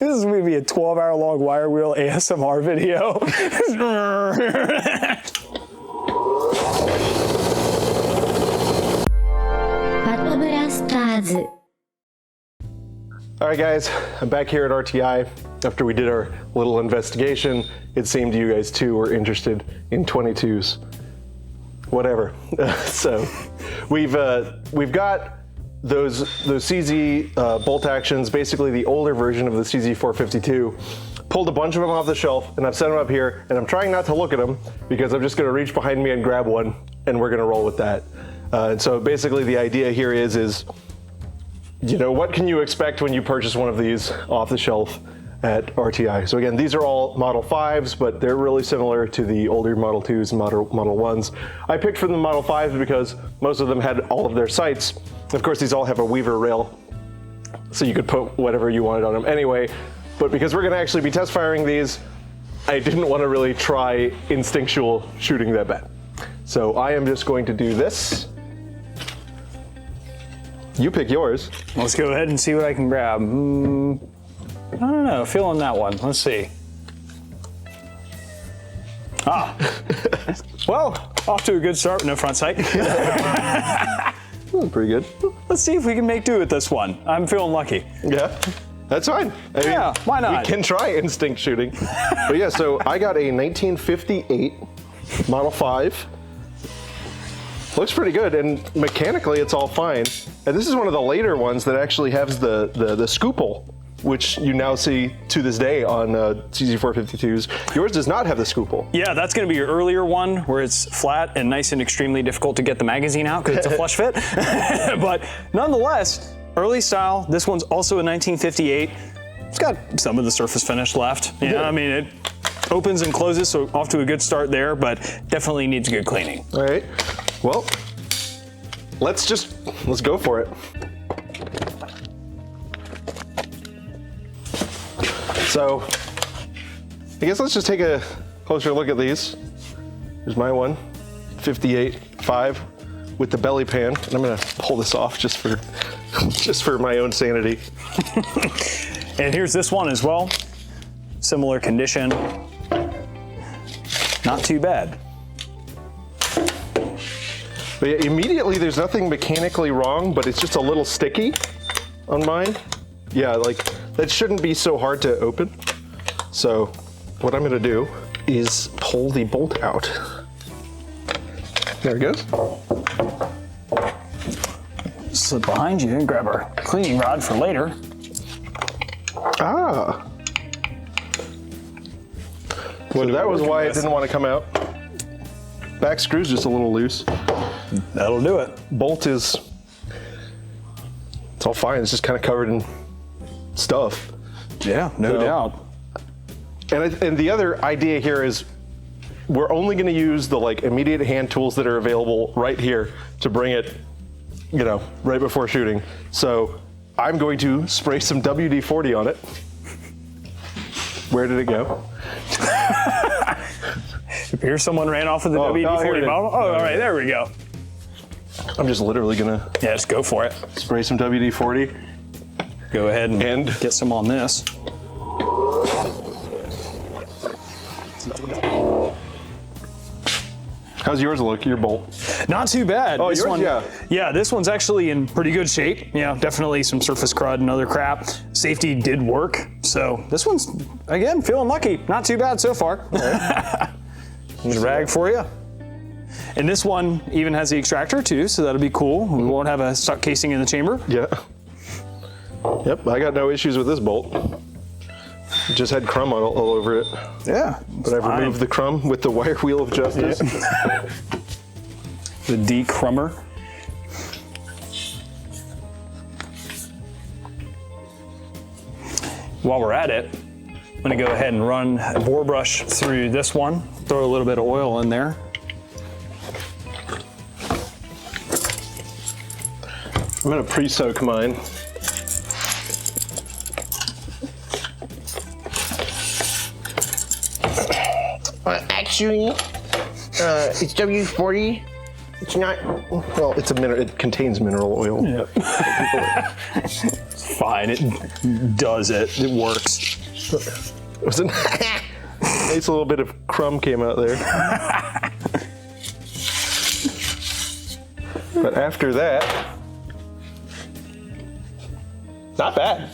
This is going to be a 12-hour long wire wheel ASMR video. All right, guys, I'm back here at RTI. After we did our little investigation, it seemed you guys too were interested in 22's. Whatever. So we've got those CZ bolt actions, basically the older version of the CZ 452. Pulled a bunch of them off the shelf, and I've set them up here, and I'm trying not to look at them because I'm just going to reach behind me and grab one, and we're going to roll with that. And so basically the idea here is, you know, what can you expect when you purchase one of these off the shelf at RTI? So again, these are all Model 5s, but they're really similar to the older Model 2s and Model 1s. I picked from the Model 5s because most of them had all of their sights. Of course, these all have a weaver rail, so you could put whatever you wanted on them anyway. But because we're gonna actually be test firing these, I didn't want to really try instinctual shooting that bad. So I am just going to do this. You pick yours. Let's go ahead and see what I can grab. I don't know, feeling that one. Let's see. Well, off to a good start with no front sight. Pretty good. Let's see if we can make do with this one. I'm feeling lucky. Yeah, that's fine. I mean, why not? We can try instinct shooting. But yeah, so I got a 1958 Model 5. Looks pretty good, and mechanically it's all fine. And this is one of the later ones that actually has the scoople, which you now see to this day on CZ 452s. Yours does not have the scoople. Yeah, that's going to be your earlier one where it's flat and nice and extremely difficult to get the magazine out because it's a flush fit. But nonetheless, early style. This one's also a 1958. It's got some of the surface finish left. Yeah, I mean, it opens and closes, so off to a good start there, but definitely needs good cleaning. All right, well, let's go for it. So, I guess let's just take a closer look at these. Here's my one, 58.5 with the belly pan. And I'm gonna pull this off just for my own sanity. And here's this one as well. Similar condition. Not too bad. But yeah, immediately there's nothing mechanically wrong, but it's just a little sticky on mine. Yeah, like that shouldn't be so hard to open. So what I'm gonna do is pull the bolt out. There it goes. Slip behind you and grab our cleaning rod for later. Ah. So that was why it didn't want to come out. Back screw's just a little loose. That'll do it. Bolt it's all fine. It's just kind of covered in stuff. Yeah, no doubt. And the other idea here is we're only going to use the immediate hand tools that are available right here to bring it, you know, right before shooting. So I'm going to spray some WD-40 on it. Where did it go? Appears someone ran off with the WD-40 bottle. Oh, all right, there we go. I'm just literally gonna just go for it. Spray some WD-40. Go ahead and get some on this. How's yours look, your bolt? Not too bad. Oh, this yours, one, yeah, this one's actually in pretty good shape. Yeah, definitely some surface crud and other crap. Safety did work. So this one's, again, feeling lucky. Not too bad so far. There's a rag for you. And this one even has the extractor too, so that'll be cool. We won't have a stuck casing in the chamber. Yeah. Yep, I got no issues with this bolt. It just had crumb all over it. Yeah. But I've removed the crumb with the wire wheel of justice. Yeah. The decrummer. While we're at it, I'm gonna go ahead and run a bore brush through this one. Throw a little bit of oil in there. I'm gonna pre-soak mine. Actually, it's W40. It's not. Well, it's it contains mineral oil. Yeah. It's fine. It does it. It works. It was a nice little bit of crumb came out there. But after that, not bad.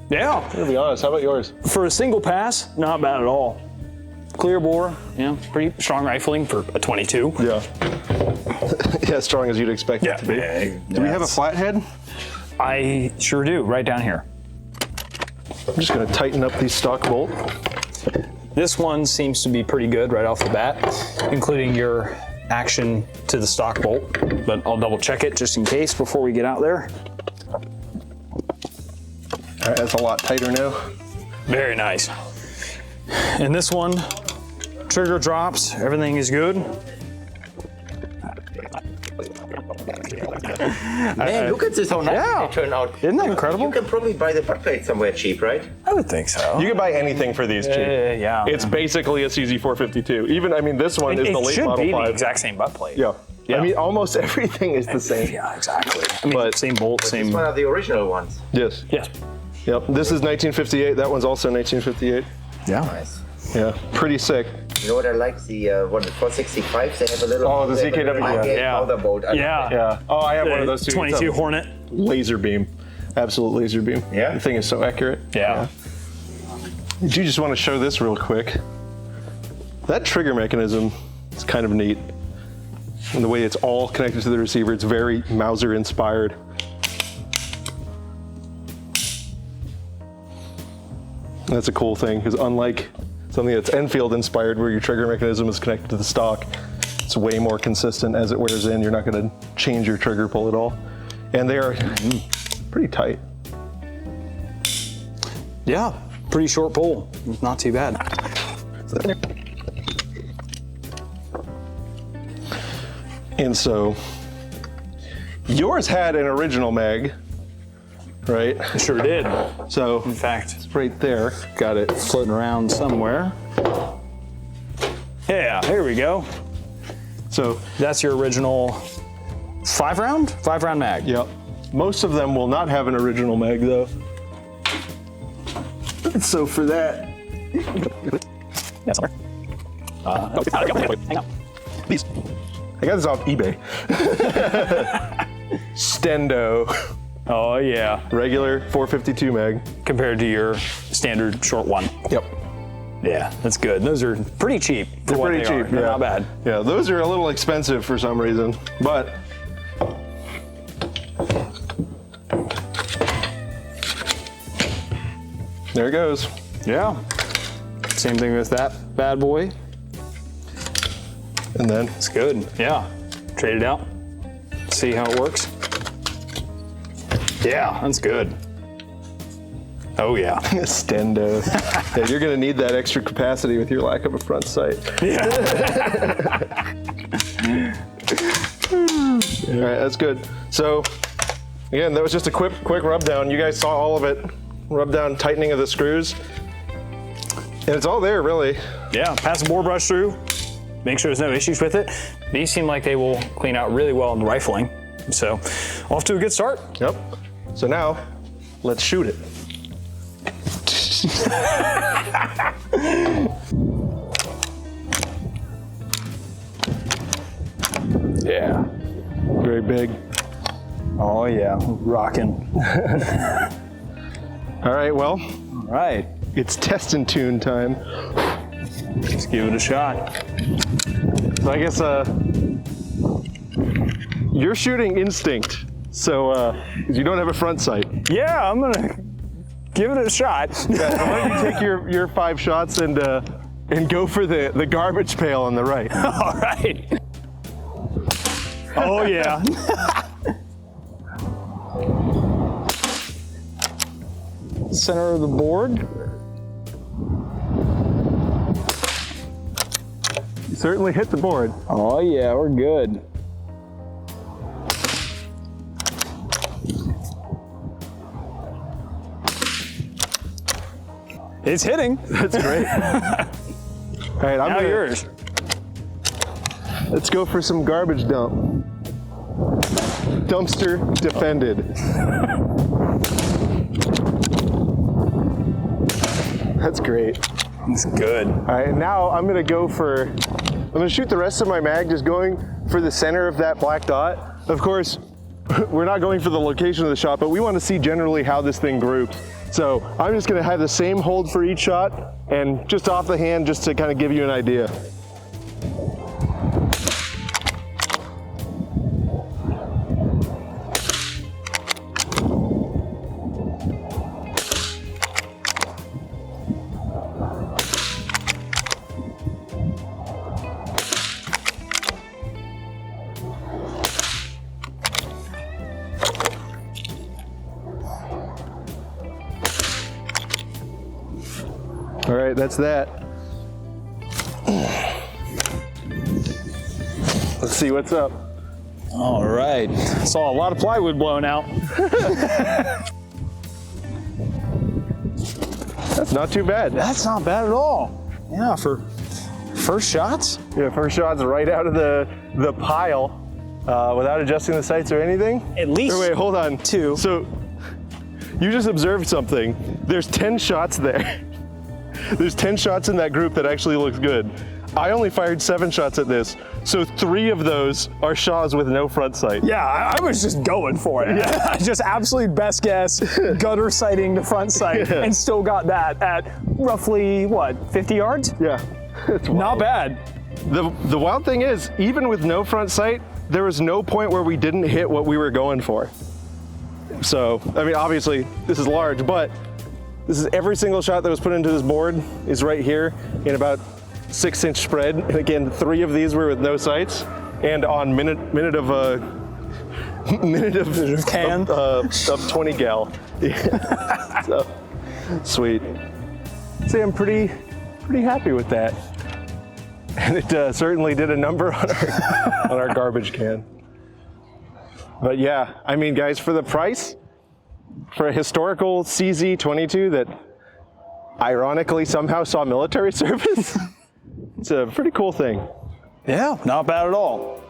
Yeah. I'm gonna be honest. How about yours? For a single pass, not bad at all. Clear bore, pretty strong rifling for a 22. Yeah. Yeah, as strong as you'd expect it to be. Do we have a flathead? I sure do, right down here. I'm just gonna tighten up the stock bolt. This one seems to be pretty good right off the bat, including your action to the stock bolt, but I'll double check it just in case before we get out there. All right, that's a lot tighter now. Very nice. And this one, trigger drops, everything is good. Man, look at this, how nice Yeah. they turn out. Isn't that incredible? You can probably buy the butt plate somewhere cheap, right? I would think so. You can buy anything for these cheap. Yeah. It's basically a CZ 452. Even, I mean, this one is the it late should Model be 5. the exact same butt plate. Yeah. Yeah. I mean, almost everything is the same. Yeah, exactly. I mean, But- same bolt, same. It's one of the original ones. Yes. Yes. Yep. This is 1958. That one's also 1958. Yeah. Nice. Yeah. Pretty sick. You know what I like? The 465s, they have a little... Oh, the they have a ZKW, little yeah. powder bolt. I like Yeah. it. Yeah. Oh, I have one of those too. It's 22 a Hornet. laser beam. Absolute laser beam. Yeah? The thing is so accurate. Yeah. Did you just want to show this real quick? That trigger mechanism is kind of neat. And the way it's all connected to the receiver, it's very Mauser inspired. That's a cool thing, because unlike something that's Enfield inspired where your trigger mechanism is connected to the stock, it's way more consistent as it wears in. You're not going to change your trigger pull at all. And they are pretty tight. Yeah. Pretty short pull. Not too bad. And so, yours had an original mag, right? Sure did. So, In fact, it's right there. Got it. floating around somewhere. Yeah, here we go. So, That's your original 5-round? 5-round mag. yep. Most of them will not have an original mag, though. So for that, Yeah, somewhere. Hang on. these, I got this off eBay. Stendo, Oh yeah. regular 452 mag. Compared to your standard short one. Yep. Yeah, that's good. Those are pretty cheap. For They're what pretty they cheap. are. They're yeah. not bad. Yeah, those are a little expensive for some reason, but there it goes. Yeah. Same thing with that bad boy. And then It's good. Yeah. Trade it out. See how it works. Yeah, that's good. Oh yeah. Stendo. Yeah, you're gonna need that extra capacity with your lack of a front sight. All right, that's good. So, again, that was just a quick rub down. You guys saw all of it. Rub down, tightening of the screws. And it's all there, really. Yeah, pass the bore brush through. Make sure there's no issues with it. These seem like they will clean out really well in the rifling. So, off to a good start. Yep. So now, let's shoot it. Yeah. Very big. Oh yeah, rocking. All right, well, All right, it's test and tune time. let's give it a shot. So I guess you're shooting instinct, so 'cause you don't have a front sight. Yeah, I'm gonna give it a shot. So why don't you take your 5 shots and go for the garbage pail on the right. All right. Oh yeah. Center of the board. You certainly hit the board. Oh yeah, we're good. It's hitting. That's great. All right, Now yours. Let's go for some garbage dump. Dumpster defended. That's great. It's good. All right, and now I'm gonna shoot the rest of my mag just going for the center of that black dot. Of course, we're not going for the location of the shot, but we want to see generally how this thing groups. So I'm just gonna have the same hold for each shot and just off the hand just to kind of give you an idea. All right, that's that. Let's see what's up. All right. Saw a lot of plywood blown out. That's not too bad. That's not bad at all. Yeah, for first shots. Yeah, first shot's right out of the pile without adjusting the sights or anything. At least Or wait, hold on. 2. So you just observed something. There's 10 shots there. There's 10 shots in that group that actually looks good. I only fired 7 shots at this, so 3 of those are shots with no front sight. Yeah, I was just going for it. Yeah. Just absolute best guess, gutter sighting to front sight, and still got that at roughly, what, 50 yards? Yeah, it's wild. Not bad. The wild thing is, even with no front sight, there was no point where we didn't hit what we were going for. So, I mean, obviously, this is large, but this is every single shot that was put into this board is right here in about 6-inch spread. And again, 3 of these were with no sights and on minute of can of 20 gal. Yeah. So sweet. See, I'm pretty happy with that. And it certainly did a number on our garbage can. But yeah, I mean, guys, for the price, for a historical CZ 22 that ironically somehow saw military service, it's a pretty cool thing. Yeah, not bad at all.